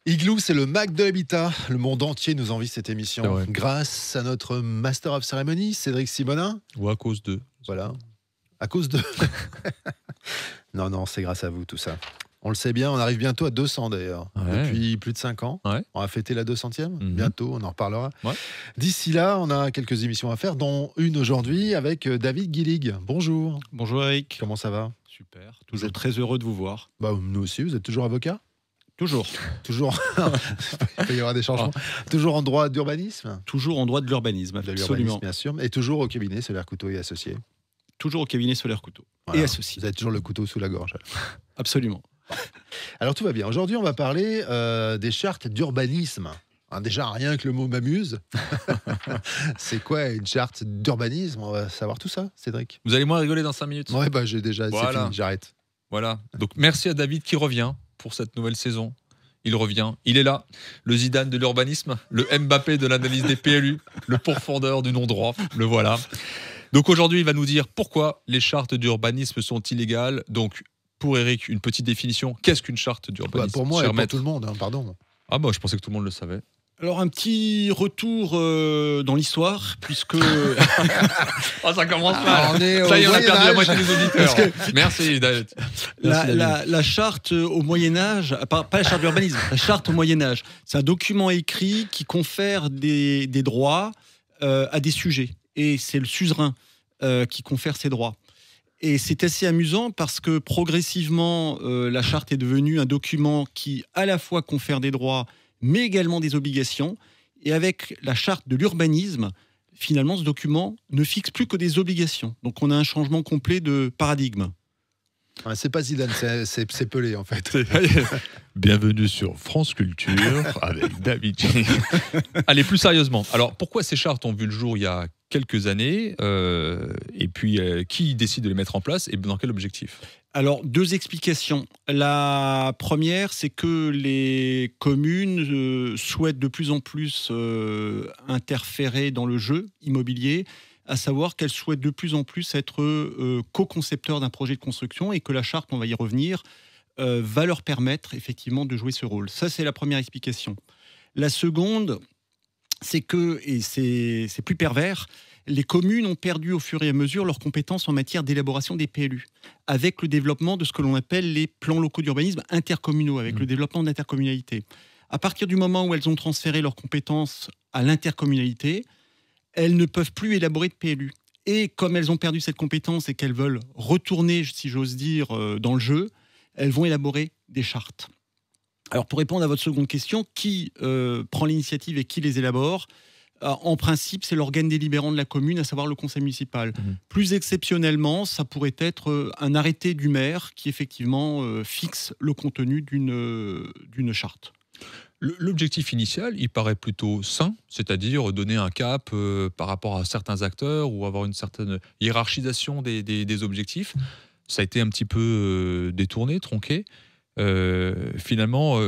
Igloo, c'est le Mac de l'habitat. Le monde entier nous envie cette C'est émission. vrai. Grâce à notre Master of Ceremony, Cédric Simonin. Ou à cause de. Voilà. À cause de. Non, c'est grâce à vous tout ça. On le sait bien, on arrive bientôt à 200 d'ailleurs. Ouais. Depuis plus de 5 ans. Ouais. On va fêter la 200e. Mhm. Bientôt, on en reparlera. Ouais. D'ici là, on a quelques émissions à faire, dont une aujourd'hui avec David Guilig. Bonjour. Bonjour Eric. Comment ça va? Super, toujours très heureux de vous voir. Nous aussi, vous êtes toujours avocat? Toujours. Toujours. Il peut y avoir des changements. Toujours en droit d'urbanisme? Toujours en droit de l'urbanisme, De absolument. l'urbanisme, bien sûr. Et toujours au cabinet Solaire Couteau et Associés. Toujours au cabinet Solaire Couteau. Voilà. Et associé. Vous avez toujours le couteau sous la gorge. Absolument. Alors tout va bien. Aujourd'hui, on va parler des chartes d'urbanisme. Hein, déjà, rien que le mot m'amuse. C'est quoi une charte d'urbanisme? On va savoir tout ça, Cédric. Vous allez moins rigoler dans 5 minutes. Ouais, j'ai déjà. Voilà. C'est fini, j'arrête. Voilà. Donc merci à David qui revient pour cette nouvelle saison. Il revient. Il est là. Le Zidane de l'urbanisme, le Mbappé de l'analyse des PLU, le pourfendeur du nom droit. Le voilà. Donc aujourd'hui, il va nous dire pourquoi les chartes d'urbanisme sont illégales. Donc pour Eric, une petite définition. Qu'est-ce qu'une charte d'urbanisme? Pour moi et cher pour maître? tout le monde, hein, pardon. Ah bah je pensais que tout le monde le savait. Alors un petit retour dans l'histoire, puisque Ah ça commence on est au Ça y est, on a perdu la Moyen-Âge. moitié des auditeurs. Merci David. la charte au Moyen-Âge, pas la charte d'urbanisme, la charte au Moyen-Âge, c'est un document écrit qui confère des droits à des sujets. Et c'est le suzerain qui confère ces droits. Et c'est assez amusant parce que progressivement, la charte est devenue un document qui à la fois confère des droits, mais également des obligations. Et avec la charte de l'urbanisme, finalement, ce document ne fixe plus que des obligations. Donc on a un changement complet de paradigme. C'est pas Zidane, c'est Pelé en fait. Bienvenue sur France Culture avec David. Allez, plus sérieusement. Alors, pourquoi ces chartes ont vu le jour il y a quelques années et puis, qui décide de les mettre en place et dans quel objectif? Alors, deux explications. La première, c'est que les communes souhaitent de plus en plus interférer dans le jeu immobilier, à savoir qu'elles souhaitent de plus en plus être co-concepteurs d'un projet de construction et que la charte, on va y revenir, va leur permettre effectivement de jouer ce rôle. Ça, c'est la première explication. La seconde, c'est que, et c'est plus pervers, les communes ont perdu au fur et à mesure leurs compétences en matière d'élaboration des PLU, avec le développement de ce que l'on appelle les plans locaux d'urbanisme intercommunaux, avec le développement de l'intercommunalité. À partir du moment où elles ont transféré leurs compétences à l'intercommunalité, elles ne peuvent plus élaborer de PLU. Et comme elles ont perdu cette compétence et qu'elles veulent retourner, si j'ose dire, dans le jeu, elles vont élaborer des chartes. Alors pour répondre à votre seconde question, qui prend l'initiative et qui les élabore? En principe, c'est l'organe délibérant de la commune, à savoir le conseil municipal. Plus exceptionnellement, ça pourrait être un arrêté du maire qui effectivement fixe le contenu d'une charte. L'objectif initial, il paraît plutôt sain, c'est-à-dire donner un cap par rapport à certains acteurs ou avoir une certaine hiérarchisation des objectifs. Ça a été un petit peu détourné, tronqué. Finalement,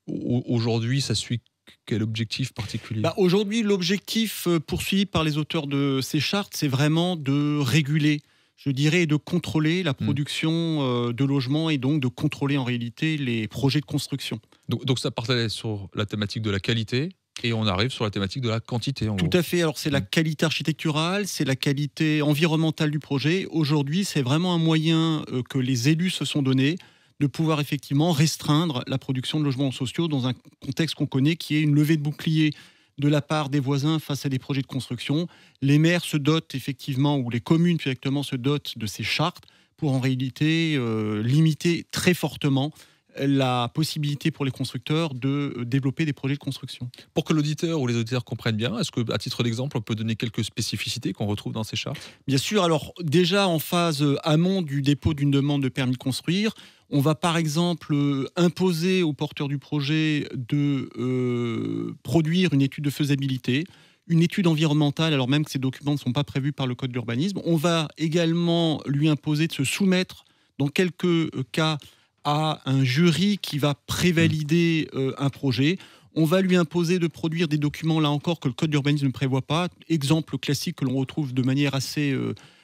aujourd'hui, ça suit quel objectif particulier? Aujourd'hui, l'objectif poursuivi par les auteurs de ces chartes, c'est vraiment de réguler, je dirais, et de contrôler la production de logements et donc de contrôler en réalité les projets de construction. Donc ça partait sur la thématique de la qualité et on arrive sur la thématique de la quantité. En Tout gros. à fait. Alors c'est la qualité architecturale, c'est la qualité environnementale du projet. Aujourd'hui, c'est vraiment un moyen que les élus se sont donnés de pouvoir effectivement restreindre la production de logements sociaux dans un contexte qu'on connaît qui est une levée de bouclier de la part des voisins face à des projets de construction. Les maires se dotent effectivement, ou les communes directement se dotent de ces chartes pour en réalité limiter très fortement la possibilité pour les constructeurs de développer des projets de construction. Pour que l'auditeur ou les auditeurs comprennent bien, est-ce qu'à titre d'exemple, on peut donner quelques spécificités qu'on retrouve dans ces chartes? Bien sûr, alors déjà en phase amont du dépôt d'une demande de permis de construire, on va par exemple imposer aux porteurs du projet de produire une étude de faisabilité, une étude environnementale, alors même que ces documents ne sont pas prévus par le Code de l'urbanisme. On va également lui imposer de se soumettre, dans quelques cas, à un jury qui va prévalider un projet. On va lui imposer de produire des documents, là encore, que le Code d'urbanisme ne prévoit pas. Exemple classique que l'on retrouve de manière assez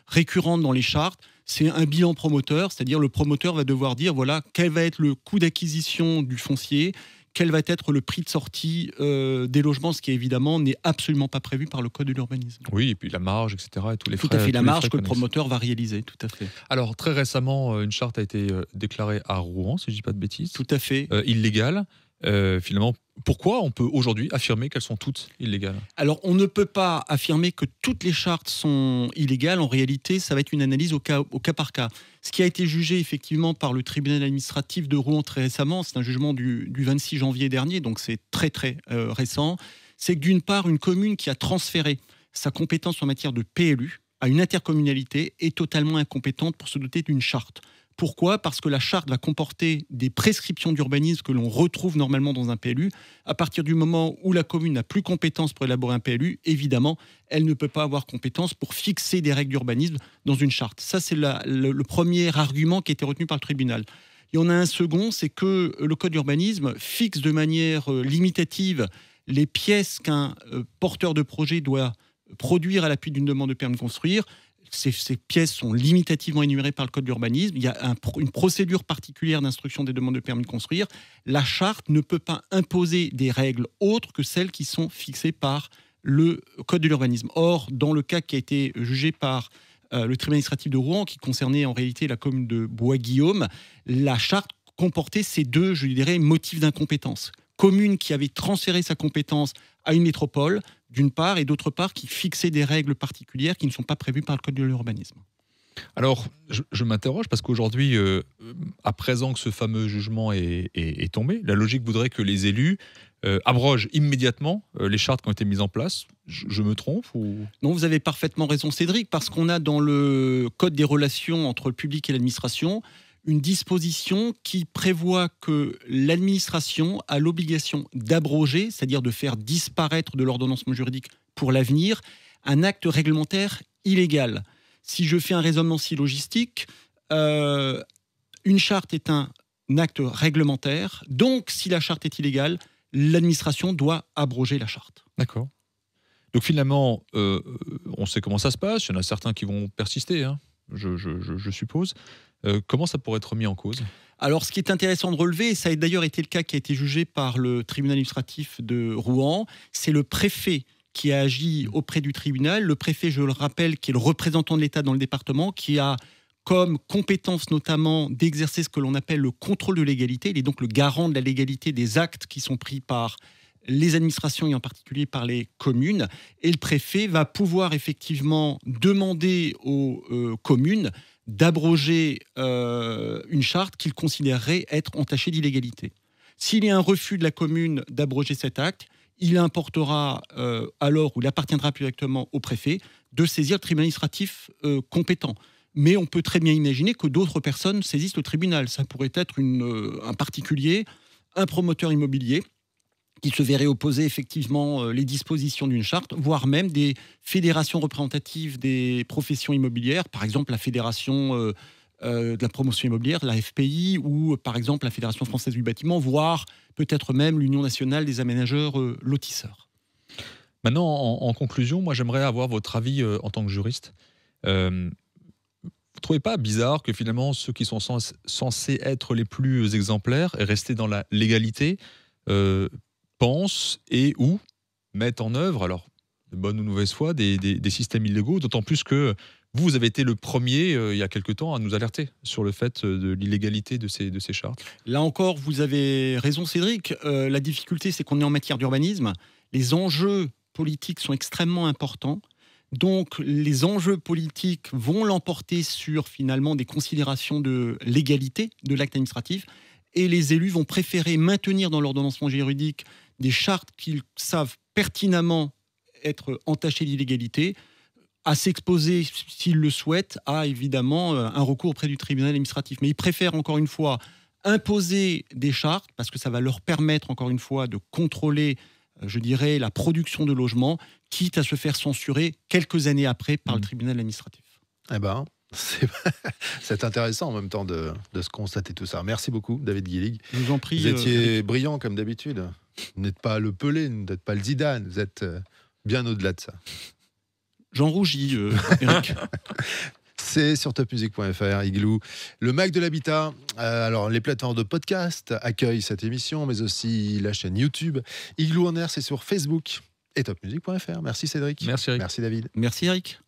récurrente dans les chartes, c'est un bilan promoteur, c'est-à-dire le promoteur va devoir dire, voilà, quel va être le coût d'acquisition du foncier, quel va être le prix de sortie des logements, ce qui évidemment n'est absolument pas prévu par le Code de l'urbanisme. Oui, et puis la marge, etc. Et tous les Tout frais, à fait, tous la les marge frais que le connexes. promoteur va réaliser, tout à fait. Alors, très récemment, une charte a été déclarée à Rouen, si je ne dis pas de bêtises, Tout à fait. illégale. Finalement, pourquoi on peut aujourd'hui affirmer qu'elles sont toutes illégales? Alors, on ne peut pas affirmer que toutes les chartes sont illégales. En réalité, ça va être une analyse au cas par cas. Ce qui a été jugé effectivement par le tribunal administratif de Rouen très récemment, c'est un jugement du 26 janvier dernier, donc c'est très récent, c'est que d'une part, une commune qui a transféré sa compétence en matière de PLU à une intercommunalité est totalement incompétente pour se doter d'une charte. Pourquoi ? Parce que la charte va comporter des prescriptions d'urbanisme que l'on retrouve normalement dans un PLU. À partir du moment où la commune n'a plus compétence pour élaborer un PLU, évidemment, elle ne peut pas avoir compétence pour fixer des règles d'urbanisme dans une charte. Ça, c'est le premier argument qui a été retenu par le tribunal. Il y en a un second, c'est que le Code d'urbanisme fixe de manière limitative les pièces qu'un porteur de projet doit produire à l'appui d'une demande de permis de construire. Ces pièces sont limitativement énumérées par le Code d'urbanisme. Il y a une procédure particulière d'instruction des demandes de permis de construire. La charte ne peut pas imposer des règles autres que celles qui sont fixées par le Code de l'urbanisme. Or, dans le cas qui a été jugé par le tribunal administratif de Rouen, qui concernait en réalité la commune de Bois-Guillaume, la charte comportait ces deux, je dirais, motifs d'incompétence. Commune qui avait transféré sa compétence à une métropole, d'une part, et d'autre part, qui fixait des règles particulières qui ne sont pas prévues par le Code de l'urbanisme. Alors, je m'interroge parce qu'aujourd'hui, à présent que ce fameux jugement est tombé, la logique voudrait que les élus abrogent immédiatement les chartes qui ont été mises en place. Je me trompe ou... Non, vous avez parfaitement raison, Cédric, parce qu'on a dans le Code des relations entre le public et l'administration une disposition qui prévoit que l'administration a l'obligation d'abroger, c'est-à-dire de faire disparaître de l'ordonnancement juridique pour l'avenir, un acte réglementaire illégal. Si je fais un raisonnement syllogistique, une charte est un acte réglementaire, donc si la charte est illégale, l'administration doit abroger la charte. D'accord. Donc finalement, on sait comment ça se passe, il y en a certains qui vont persister, hein, je suppose. Comment ça pourrait être mis en cause ? Alors, ce qui est intéressant de relever, et ça a d'ailleurs été le cas qui a été jugé par le tribunal administratif de Rouen, c'est le préfet qui a agi auprès du tribunal. Le préfet, je le rappelle, qui est le représentant de l'État dans le département, qui a comme compétence notamment d'exercer ce que l'on appelle le contrôle de légalité. Il est donc le garant de la légalité des actes qui sont pris par les administrations et en particulier par les communes. Et le préfet va pouvoir effectivement demander aux communes d'abroger une charte qu'il considérerait être entachée d'illégalité. S'il y a un refus de la commune d'abroger cet acte, il importera alors, ou il appartiendra plus directement au préfet, de saisir le tribunal administratif compétent. Mais on peut très bien imaginer que d'autres personnes saisissent le tribunal. Ça pourrait être un particulier, un promoteur immobilier, qui se verrait opposer effectivement les dispositions d'une charte, voire même des fédérations représentatives des professions immobilières, par exemple la Fédération de la promotion immobilière, la FPI, ou par exemple la Fédération française du bâtiment, voire peut-être même l'Union nationale des aménageurs lotisseurs. Maintenant, en conclusion, moi j'aimerais avoir votre avis en tant que juriste. Vous ne trouvez pas bizarre que finalement ceux qui sont censés être les plus exemplaires et rester dans la légalité pensent et ou mettent en œuvre, alors de bonne ou mauvaise foi, des systèmes illégaux, d'autant plus que vous avez été le premier, il y a quelque temps, à nous alerter sur le fait de l'illégalité de ces chartes. Là encore, vous avez raison, Cédric. La difficulté, c'est qu'on est en matière d'urbanisme. Les enjeux politiques sont extrêmement importants. Donc, les enjeux politiques vont l'emporter sur, finalement, des considérations de légalité de l'acte administratif. Et les élus vont préférer maintenir dans l'ordonnancement juridique des chartes qu'ils savent pertinemment être entachées d'illégalité, à s'exposer, s'ils le souhaitent, à évidemment un recours auprès du tribunal administratif. Mais ils préfèrent, encore une fois, imposer des chartes, parce que ça va leur permettre, encore une fois, de contrôler, je dirais, la production de logements, quitte à se faire censurer quelques années après par le tribunal administratif. Eh ben, c'est intéressant en même temps de se constater tout ça. Merci beaucoup, David Guillig. Je vous en prie. Vous étiez brillant comme d'habitude. Vous n'êtes pas le Pelé, vous n'êtes pas le Zidane, vous êtes bien au-delà de ça. J'en rougis, Eric. C'est sur topmusic.fr, Igloo. Le Mac de l'Habitat. Alors, les plateformes de podcast accueillent cette émission, mais aussi la chaîne YouTube. Igloo en air, c'est sur Facebook et topmusic.fr. Merci Cédric. Merci Eric. Merci David. Merci Eric.